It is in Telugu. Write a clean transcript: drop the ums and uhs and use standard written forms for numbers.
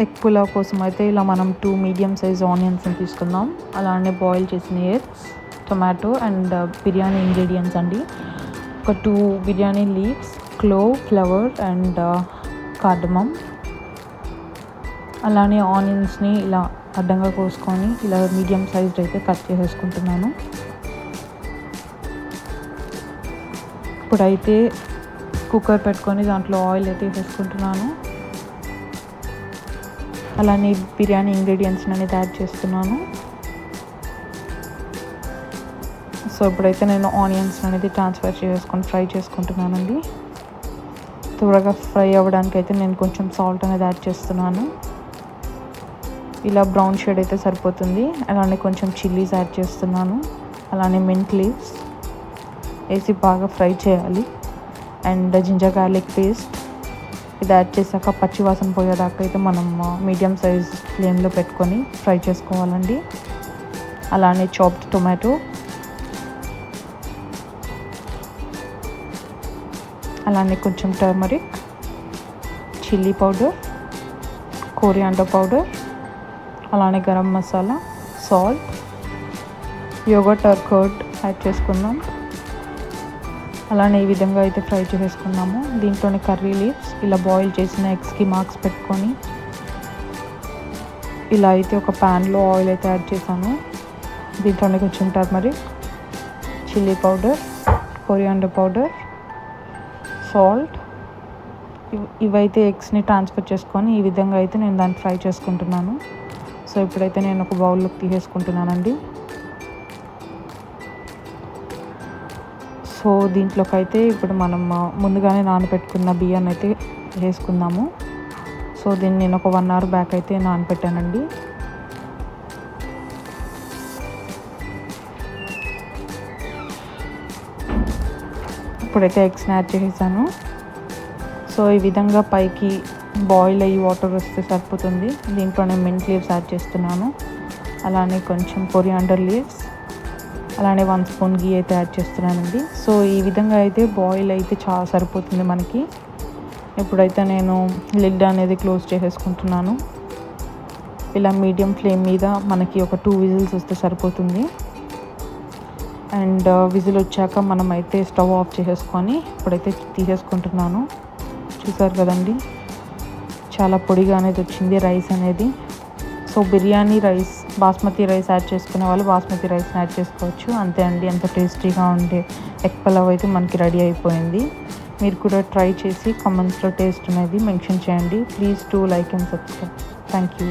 ఎగ్ పులావ్ కోసం అయితే ఇలా మనం 2 మీడియం సైజ్ ఆనియన్స్ని తీసుకుందాం. అలానే బాయిల్ చేసిన eggs, tomato and biryani ingredients అండి. ఒక 2 biryani leaves, clove, flower and cardamom. అలానే ఆనియన్స్ని ఇలా అడ్డంగా కోసుకొని ఇలా మీడియం సైజ్ అయితే కట్ చేసేసుకుంటున్నాను. ఇప్పుడైతే కుక్కర్ పెట్టుకొని దాంట్లో ఆయిల్ అయితే వేసుకుంటున్నాను. అలానే బిర్యానీ ఇంగ్రీడియంట్స్ అనేది యాడ్ చేస్తున్నాను. సో ఇప్పుడైతే నేను ఆనియన్స్ అనేది ట్రాన్స్ఫర్ చేసుకొని ఫ్రై చేసుకుంటున్నానండి. త్వరగా ఫ్రై అవ్వడానికి అయితే నేను కొంచెం సాల్ట్ అనేది యాడ్ చేస్తున్నాను. ఇలా బ్రౌన్ షేడ్ అయితే సరిపోతుంది. అలానే కొంచెం చిల్లీస్ యాడ్ చేస్తున్నాను. అలానే మింట్ లీవ్స్ వేసి బాగా ఫ్రై చేయాలి. అండ్ జింజర్ గార్లిక్ పేస్ట్ ఇది యాడ్ చేశాక పచ్చి వాసన పోయేదాకా అయితే మనం మీడియం సైజ్ ఫ్లేమ్లో పెట్టుకొని ఫ్రై చేసుకోవాలండి. అలానే చాప్డ్ టొమాటో, అలానే కొంచెం turmeric, chilli powder, coriander powder, అలానే garam masala, salt, yogurt or curd add చేసుకుందాం. అలానే ఈ విధంగా అయితే ఫ్రై చేసేసుకున్నాము. దీంట్లోనే కర్రీ లీవ్స్ ఇలా బాయిల్ చేసిన ఎగ్స్కి మార్క్స్ పెట్టుకొని ఇలా అయితే ఒక ప్యాన్లో ఆయిల్ అయితే యాడ్ చేశాను. దీంట్లోనే కొంచెం turmeric, chilli powder, coriander powder, salt ఇవైతే ఎగ్స్ని ట్రాన్స్ఫర్ చేసుకొని ఈ విధంగా అయితే నేను దాన్ని ఫ్రై చేసుకుంటున్నాను. సో ఇప్పుడైతే నేను ఒక బౌల్లోకి తీసేసుకుంటున్నానండి. సో దీంట్లోకి అయితే ఇప్పుడు మనం ముందుగానే నానబెట్టుకున్న బియ్యాన్ని అయితే వేసుకుందాము. సో దీన్ని నేను ఒక 1 అవర్ బ్యాక్ అయితే నానబెట్టానండి. ఇప్పుడైతే ఎగ్స్ని యాడ్ చేసేసాను. సో ఈ విధంగా పైకి బాయిల్ అయ్యి వాటర్ వస్తే సరిపోతుంది. దీంట్లోనే మింట్ లీవ్స్ యాడ్ చేస్తున్నాను. అలానే కొంచెం కొరియాండర్ లీవ్స్, అలానే 1 స్పూన్ గీ అయితే యాడ్ చేస్తున్నానండి. సో ఈ విధంగా అయితే బాయిల్ అయితే చాలా సరిపోతుంది మనకి. ఇప్పుడైతే నేను లిడ్ అనేది క్లోజ్ చేసేసుకుంటున్నాను. ఇలా మీడియం ఫ్లేమ్ మీద మనకి ఒక 2 విజిల్స్ వస్తే సరిపోతుంది. అండ్ విజిల్ వచ్చాక మనం అయితే స్టవ్ ఆఫ్ చేసేసుకొని ఇప్పుడైతే తీసేసుకుంటున్నాను. చూసారు కదండి, చాలా పొడిగా అనేది వచ్చింది రైస్ అనేది. So biryani rice, basmati rice add చేసుకునే వాళ్ళు బాస్మతి రైస్ని యాడ్ చేసుకోవచ్చు. అంతే అండి, ఎంత టేస్టీగా ఉండే ఎగ్ పులావ్ అయితే మనకి రెడీ అయిపోయింది. మీరు కూడా ట్రై చేసి కామెంట్స్లో టేస్ట్ అనేది మెన్షన్ చేయండి. Please do like and subscribe. Thank you.